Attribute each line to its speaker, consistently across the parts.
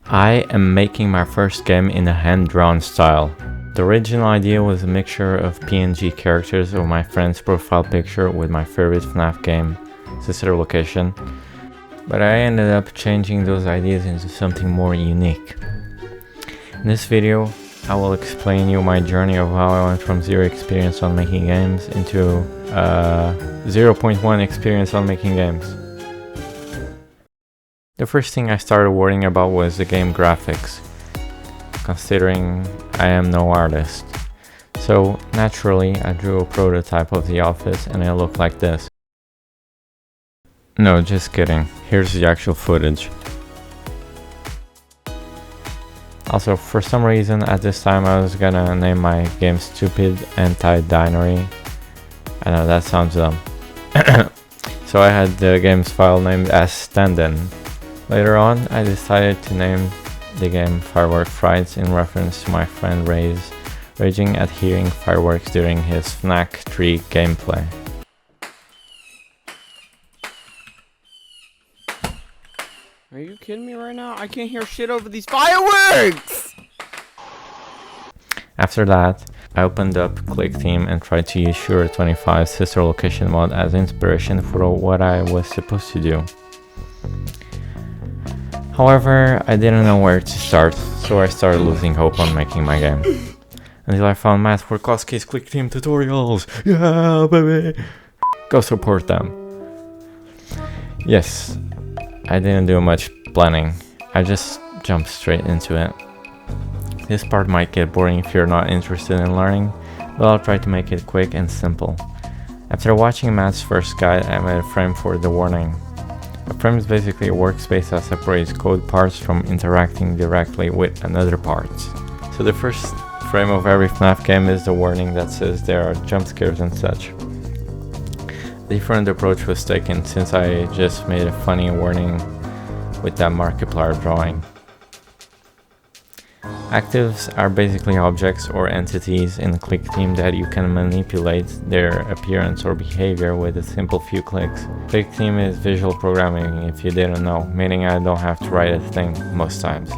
Speaker 1: I am making my first game in a hand-drawn style. The original idea was a mixture of PNG characters of my friend's profile picture with my favorite FNAF game, Sister Location, but I ended up changing those ideas into something more unique. In this video, I will explain you my journey of how I went from 0 experience on making games into 0.1 experience on making games. The first thing I started worrying about was the game graphics, considering I am no artist. So naturally, I drew a prototype of the office and it looked like this. No, just kidding. Here's the actual footage. Also, for some reason at this time I was gonna name my game Stupid Anti-Dinery. I know that sounds dumb. So I had the game's file named as Stand-In. Later on, I decided to name the game Firework Frights in reference to my friend Ray's raging at hearing fireworks during his FNAF 3 gameplay.
Speaker 2: Are you kidding me right now? I can't hear shit over these fireworks!
Speaker 1: After that, I opened up Clickteam and tried to use Shure 25's Sister Location mod as inspiration for what I was supposed to do. However, I didn't know where to start, so I started losing hope on making my game. Until I found Warkoski's Clickteam tutorials! Yeah, baby! Go support them! Yes, I didn't do much planning, I just jumped straight into it. This part might get boring if you're not interested in learning, but I'll try to make it quick and simple. After watching Matt's first guide, I made a frame for the warning. A frame is basically a workspace that separates code parts from interacting directly with another parts. So the first frame of every FNAF game is the warning that says there are jump scares and such. A different approach was taken since I just made a funny warning with that Markiplier drawing. Actives are basically objects or entities in Clickteam that you can manipulate their appearance or behavior with a simple few clicks. Clickteam is visual programming if you didn't know, meaning I don't have to write a thing most times.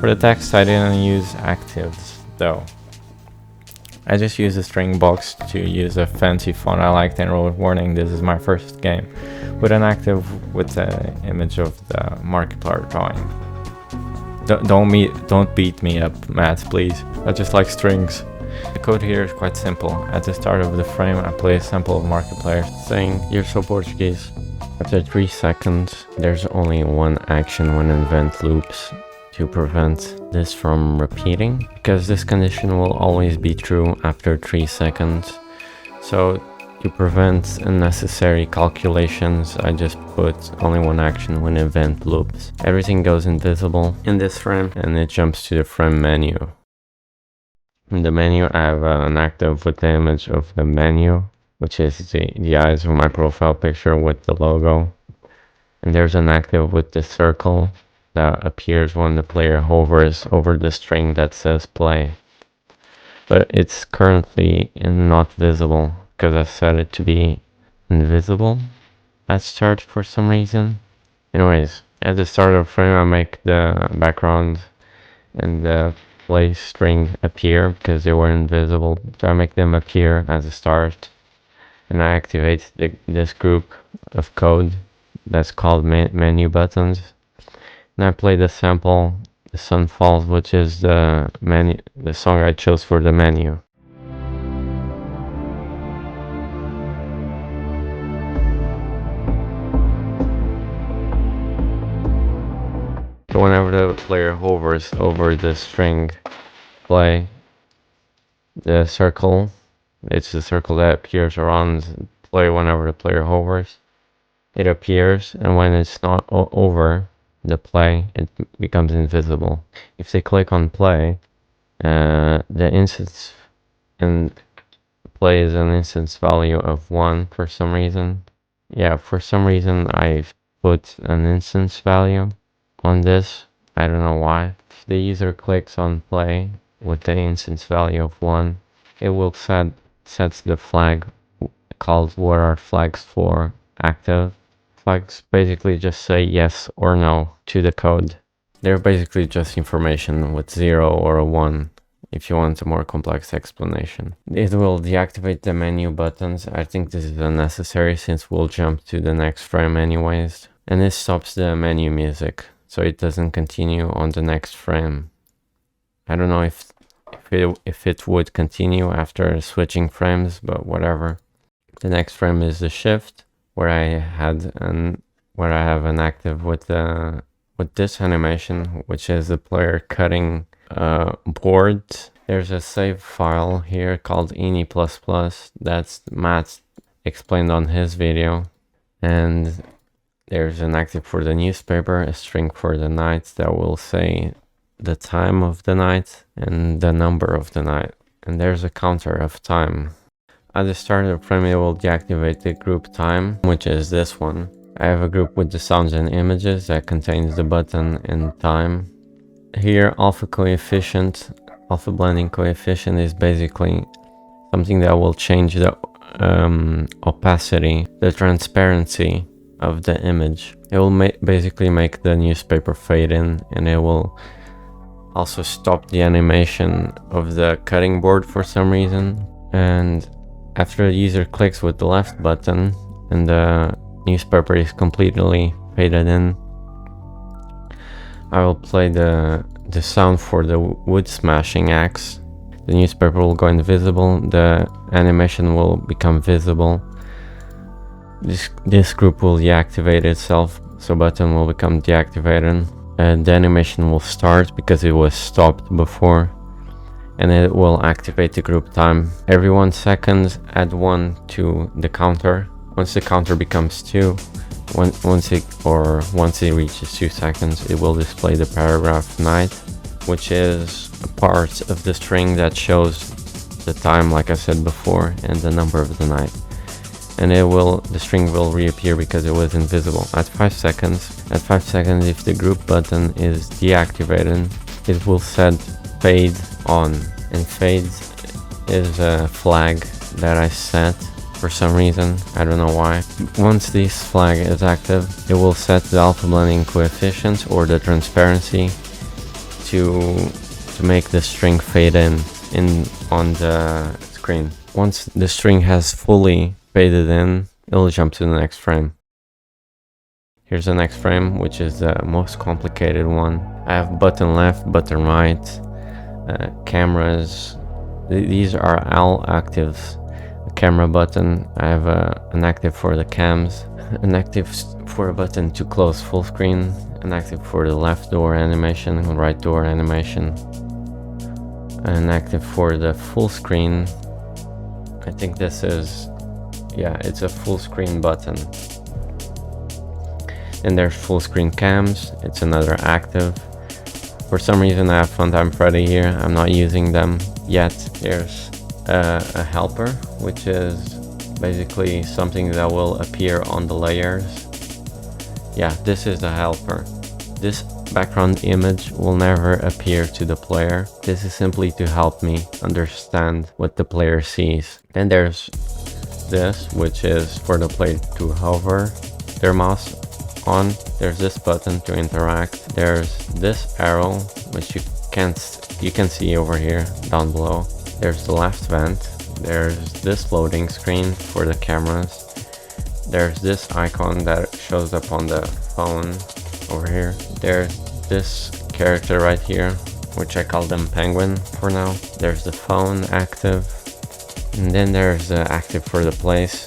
Speaker 1: For the text I didn't use actives though. I just used a string box to use a fancy font I liked and wrote warning this is my first game, with an active with the image of the Markiplier drawing. Don't beat me up, Matt, please. I just like strings. The code here is quite simple. At the start of the frame, I play a sample of Markiplier saying, "You're so Portuguese." After 3 seconds, there's only one action when an event loops to prevent this from repeating, because this condition will always be true after 3 seconds. So to prevent unnecessary calculations, I just put only one action when event loops. Everything goes invisible in this frame and it jumps to the frame menu. In the menu I have an active with the image of the menu, which is the eyes of my profile picture with the logo. And there's an active with the circle that appears when the player hovers over the string that says play. But it's currently not visible, because I set it to be invisible at start for some reason. Anyways, at the start of the frame I make the background and the play string appear because they were invisible. So I make them appear as a start and I activate this group of code that's called menu buttons. And I play the sample, The Sun Falls, which is the song I chose for the menu. So whenever the player hovers over the string play, the circle, it's the circle that appears around the player whenever the player hovers. It appears, and when it's not over the play, it becomes invisible. If they click on play, the instance in play is an instance value of 1 for some reason. Yeah, for some reason I've put an instance value on this. I don't know why. If the user clicks on play with the instance value of 1, it will sets the flag called what are flags for active. Flags basically just say yes or no to the code. They're basically just information with 0 or a 1 if you want a more complex explanation. It will deactivate the menu buttons. I think this is unnecessary since we'll jump to the next frame anyways. And this stops the menu music, so it doesn't continue on the next frame. I don't know if it would continue after switching frames, but whatever. The next frame is the shift, where I have an active with this animation, which is the player cutting board. There's a save file here called ini++. That's Matt explained on his video. And there's an active for the newspaper, a string for the night that will say the time of the night and the number of the night. And there's a counter of time. At the start of the frame, it will deactivate the group time, which is this one. I have a group with the sounds and images that contains the button and time. Here, alpha blending coefficient is basically something that will change the opacity, the transparency of the image. It will basically make the newspaper fade in, and it will also stop the animation of the cutting board for some reason. And after the user clicks with the left button and the newspaper is completely faded in, I will play the sound for the wood smashing axe. The newspaper will go invisible, the animation will become visible. This group will deactivate itself, so button will become deactivated. The animation will start because it was stopped before, and it will activate the group time. Every 1 second, add 1 to the counter. Once the counter becomes 2, once it reaches 2 seconds, it will display the paragraph night, which is a part of the string that shows the time, like I said before, and the number of the night. And the string will reappear because it was invisible at 5 seconds. At 5 seconds, if the group button is deactivated, it will set fade on. And fade is a flag that I set for some reason, I don't know why. Once this flag is active, it will set the alpha blending coefficient or the transparency to make the string fade in on the screen. Once the string has fully faded in, it'll jump to the next frame. Here's the next frame, which is the most complicated one. I have button left, button right, cameras. These are all actives. A camera button, I have an active for the cams, an active for a button to close full screen, an active for the left door animation, right door animation, an active for the full screen. I think this is, yeah, it's a full screen button. And there's full screen cams, it's another active. For some reason I have Funtime Freddy here, I'm not using them yet. There's a helper, which is basically something that will appear on the layers. Yeah, this is the helper. This background image will never appear to the player. This is simply to help me understand what the player sees. Then there's this, which is for the player to hover their mouse on. There's this button to interact. There's this arrow, which you can see over here down below. There's the left vent. There's this loading screen for the cameras. There's this icon that shows up on the phone over here. There's this character right here, which I call them Penguin for now. There's the phone active. And then there's the active for the place.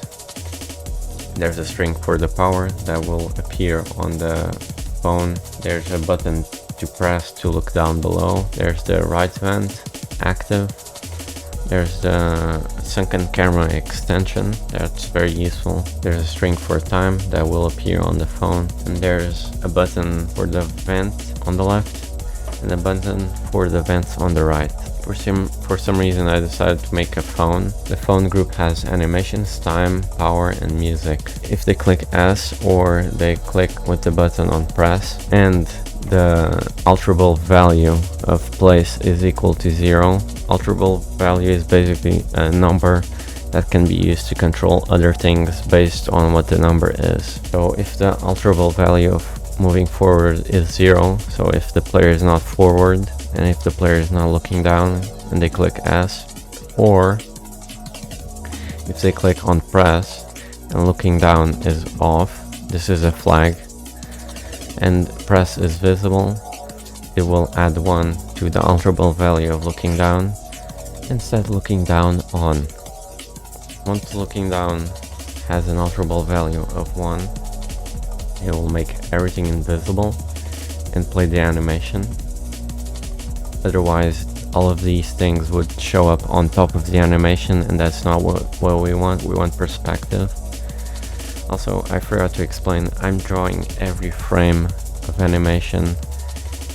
Speaker 1: There's a string for the power that will appear on the phone. There's a button to press to look down below. There's the right vent active. There's the sunken camera extension, that's very useful. There's a string for time that will appear on the phone. And there's a button for the vent on the left and a button for the vents on the right. For some reason I decided to make a phone. The phone group has animations, time, power and music. If they click S or they click with the button on press and the alterable value of place is equal to 0. Alterable value is basically a number that can be used to control other things based on what the number is. So if the alterable value of moving forward is 0. So if the player is not forward and if the player is not looking down and they click S, or if they click on press and looking down is off, this is a flag, and press is visible, it will add 1 to the alterable value of looking down and set looking down on. Once looking down has an alterable value of 1, it will make everything invisible and play the animation. Otherwise, all of these things would show up on top of the animation, and that's not what we want. We want perspective. Also, I forgot to explain, I'm drawing every frame of animation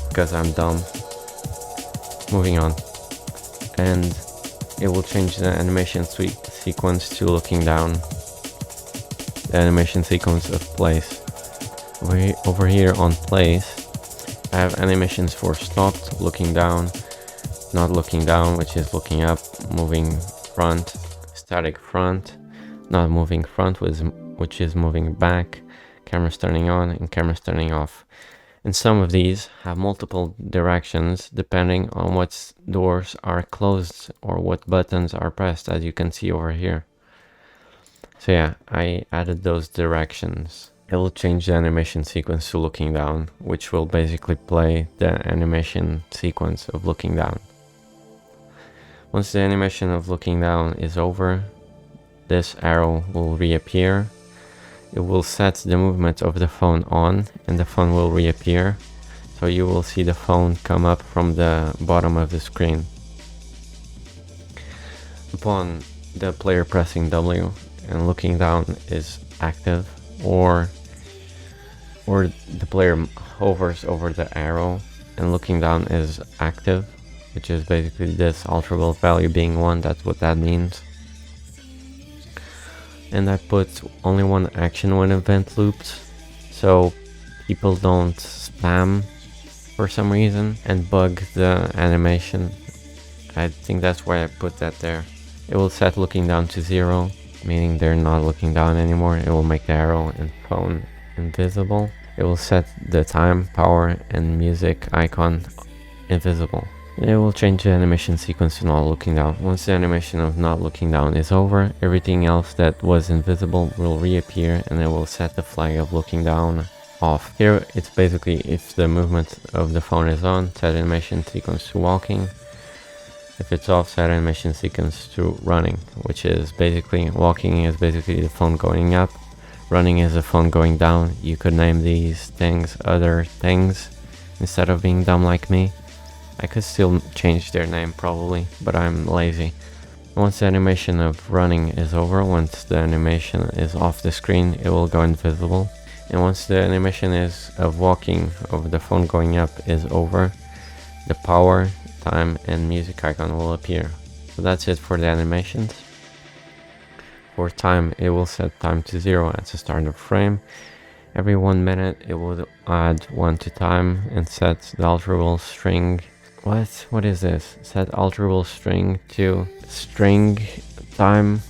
Speaker 1: because I'm dumb. Moving on. And it will change the animation sequence to looking down. The animation sequence of place. Over here on place, I have animations for stopped, looking down, not looking down, which is looking up, moving front, static front, not moving front, which is moving back, cameras turning on and cameras turning off. And some of these have multiple directions depending on what doors are closed or what buttons are pressed, as you can see over here. So yeah, I added those directions. It will change the animation sequence to looking down, which will basically play the animation sequence of looking down. Once the animation of looking down is over, this arrow will reappear. It will set the movement of the phone on, and the phone will reappear. So you will see the phone come up from the bottom of the screen. Upon the player pressing W and looking down is active, or the player hovers over the arrow and looking down is active, which is basically this alterable value being 1, that's what that means. And I put only one action when event loops, so people don't spam for some reason and bug the animation. I think that's why I put that there. It will set looking down to 0, meaning they're not looking down anymore. It will make the arrow and phone invisible. It will set the time, power, and music icon invisible. It will change the animation sequence to not looking down. Once the animation of not looking down is over, everything else that was invisible will reappear, and it will set the flag of looking down off. Here it's basically if the movement of the phone is on, set animation sequence to walking. If it's off, set animation sequence to running, which is basically, walking is basically the phone going up, running is the phone going down. You could name these things other things instead of being dumb like me. I could still change their name probably, but I'm lazy. Once the animation of running is over, once the animation is off the screen, it will go invisible. And once the animation of walking of the phone going up is over, the power, time, and music icon will appear. So that's it for the animations. For time, it will set time to 0 at the start of frame. Every 1 minute, it will add 1 to time and set the alterable string. What is this? Set alterable string to string time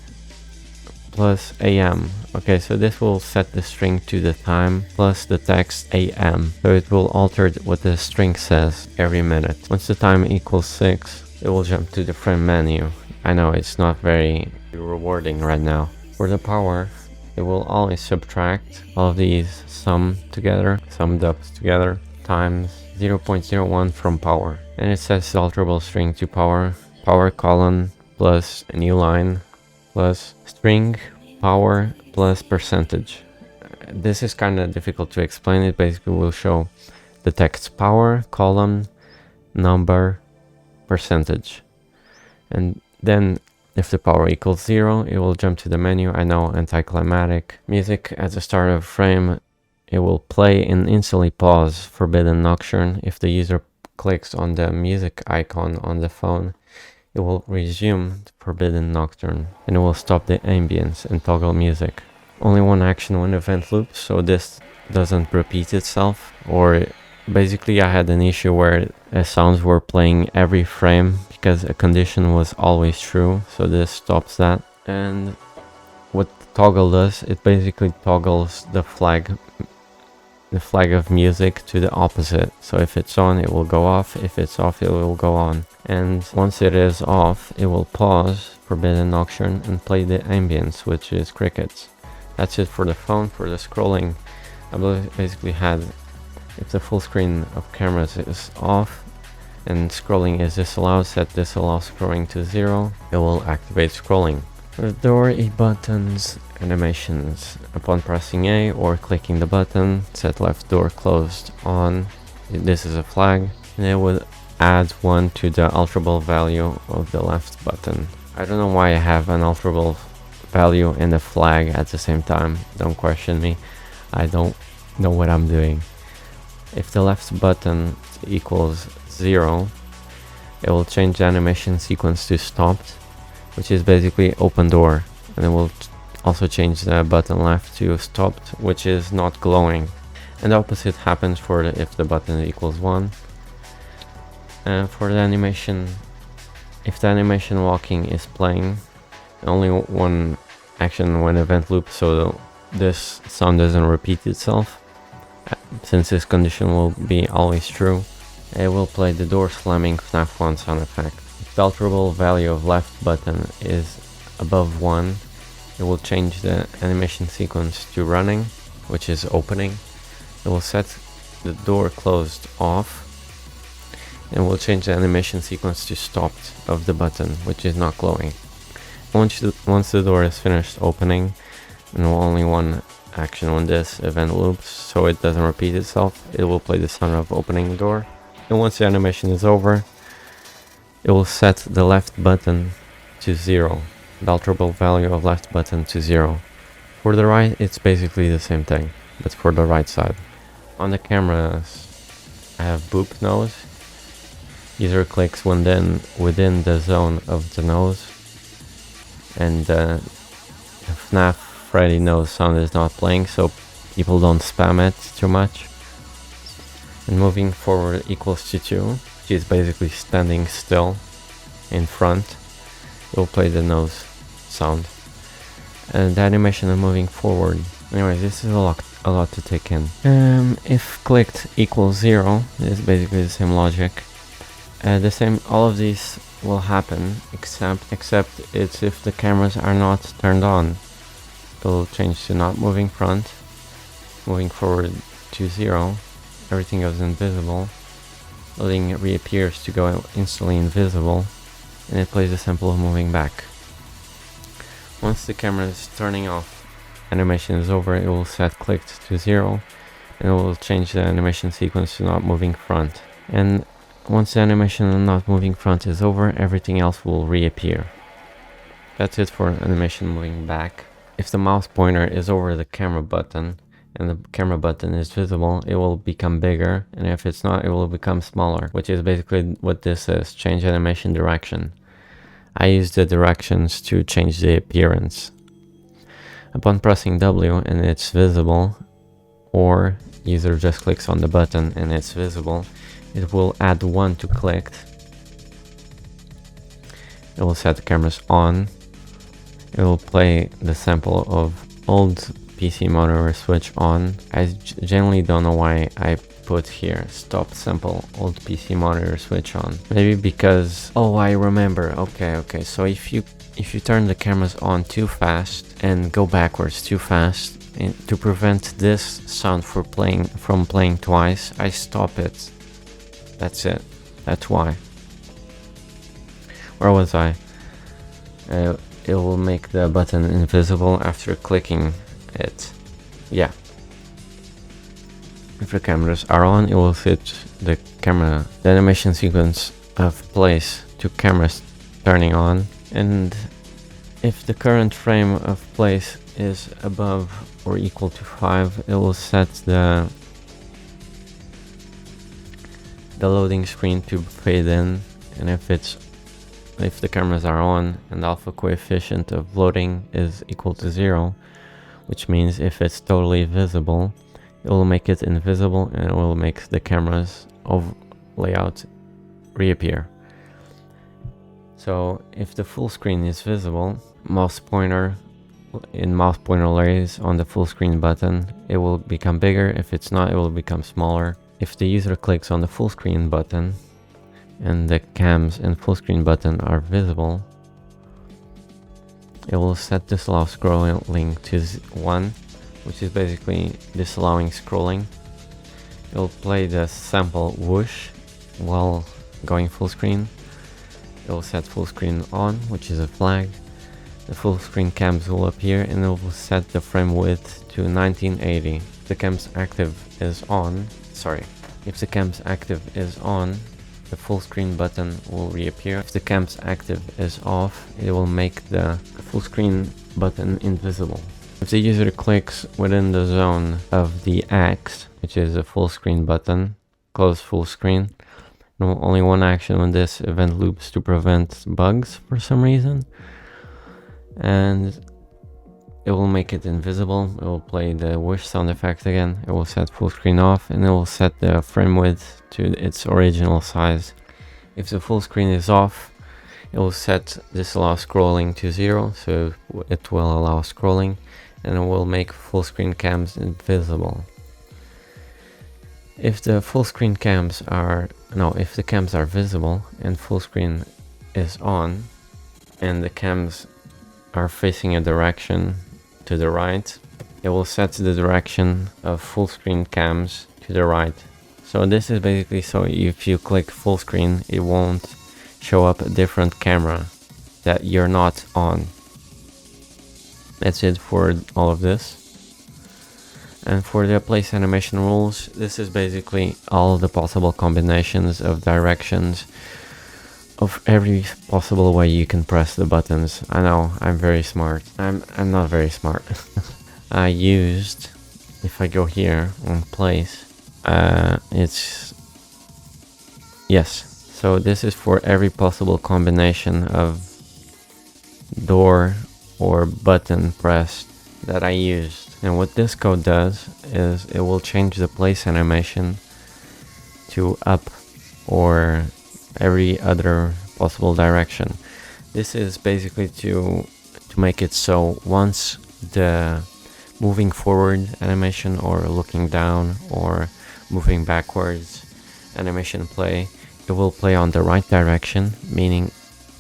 Speaker 1: plus AM. Okay, so this will set the string to the time plus the text AM. So it will alter what the string says every minute. Once the time equals 6, it will jump to the frame menu. I know it's not very rewarding right now. For the power, it will always subtract all of these summed up together, times 0.01 from power. And it sets the alterable string to power colon plus a new line plus string power plus percentage. This is kind of difficult to explain. It basically will show the text power, column, number, percentage. And then if the power equals 0, it will jump to the menu. I know, anticlimactic. Music at the start of frame, it will play and instantly pause Forbidden Nocturne. If the user clicks on the music icon on the phone, it will resume Forbidden Nocturne, and it will stop the ambience and toggle music. Only one action when event loops, so this doesn't repeat itself. Or basically I had an issue where sounds were playing every frame because a condition was always true, so this stops that. And what toggle does, it basically toggles the flag the flag of music to the opposite. So if it's on, it will go off. If it's off, it will go on. And once it is off, it will pause Forbidden Nocturne and play the ambience, which is crickets. That's it for the phone. For the scrolling, I basically had, if the full screen of cameras is off and scrolling is disallowed, set disallow scrolling to 0, it will activate scrolling. For the door buttons animations, upon pressing A or clicking the button, set left door closed on. This is a flag, and it would add 1 to the alterable value of the left button. I don't know why I have an alterable value and a flag at the same time. Don't question me. I don't know what I'm doing. If the left button equals 0, it will change the animation sequence to stopped, which is basically open door, and it will also change the button left to stopped, which is not glowing. And the opposite happens for if the button equals 1. For the animation, if the animation walking is playing, only one action when event loop, so this sound doesn't repeat itself. Since this condition will be always true, it will play the door slamming FNAF 1 sound effect. If the alterable value of left button is above 1, it will change the animation sequence to running, which is opening. It will set the door closed off, and will change the animation sequence to stopped of the button, which is not glowing. Once the door is finished opening, and only one action when this event loops, so it doesn't repeat itself, it will play the sound of opening the door. And once the animation is over, it will set the left button to 0, the alterable value of left button to 0. For the right, it's basically the same thing, but for the right side. On the cameras, I have boop nose. User clicks within the zone of the nose, and the FNAF Freddy nose sound is not playing, so people don't spam it too much. And moving forward equals to 2, she's basically standing still in front. It will play the nose sound. And the animation of moving forward. Anyways, this is a lot to take in. If clicked equals 0, it's basically the same logic. All of these will happen, except it's if the cameras are not turned on. It'll change to not moving front, moving forward to 0, everything goes invisible, loading reappears to go instantly invisible, and it plays a sample of moving back. Once the camera is turning off, animation is over, it will set clicked to 0, and it will change the animation sequence to not moving front. And once the animation of not moving front is over, everything else will reappear. That's it for animation moving back. If the mouse pointer is over the camera button and the camera button is visible, it will become bigger, and if it's not, it will become smaller, which is basically what this is, change animation direction. I use the directions to change the appearance. Upon pressing W and it's visible, or user just clicks on the button and it's visible, it will add 1 to clicked. It will set the cameras on. It will play the sample of old PC monitor switch on. I generally don't know why I put here stop sample old PC monitor switch on. Maybe because, oh, I remember. Okay. So if you turn the cameras on too fast and go backwards too fast, to prevent this sound from playing twice, I stop it. That's it. That's why. Where was I? It will make the button invisible after clicking it. Yeah. If the cameras are on, it will fit the animation sequence of place to cameras turning on. And if the current frame of place is above or equal to 5, it will set the loading screen to fade in, and if the cameras are on and the alpha coefficient of loading is equal to 0, which means if it's totally visible, it will make it invisible and it will make the cameras of layout reappear. So if the full screen is visible, mouse pointer in mouse pointer lays on the full screen button, it will become bigger. If it's not, it will become smaller. If the user clicks on the full screen button and the cams and full screen button are visible, it will set disallow scrolling to 1, which is basically disallowing scrolling. It will play the sample whoosh while going full screen. It will set full screen on, which is a flag. The full screen cams will appear and it will set the frame width to 1980. If the cams active is on, the full screen button will reappear. If the cams active is off, it will make the full screen button invisible. If the user clicks within the zone of the X, which is a full screen button, close full screen, only one action on this event loops to prevent bugs for some reason, and it will make it invisible. It will play the whoosh sound effect again. It will set full screen off and it will set the frame width to its original size. If the full screen is off, it will set disallow scrolling to 0, so it will allow scrolling, and it will make full screen cams invisible. If the cams are visible and full screen is on and the cams are facing a direction to the right, it will set the direction of full screen cams to the right. So this is basically so if you click full screen, it won't show up a different camera that you're not on. That's it for all of this. And for the place animation rules, this is basically all the possible combinations of directions of every possible way you can press the buttons. I know, I'm very smart. I'm not very smart. I used, if I go here on place, so this is for every possible combination of door or button pressed that I used. And what this code does is it will change the place animation to up or every other possible direction. This is basically to make it so once the moving forward animation or looking down or moving backwards animation play, it will play on the right direction, meaning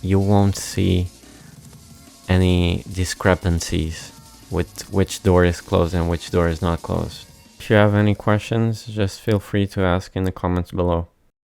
Speaker 1: you won't see any discrepancies with which door is closed and which door is not closed. If you have any questions, just feel free to ask in the comments below.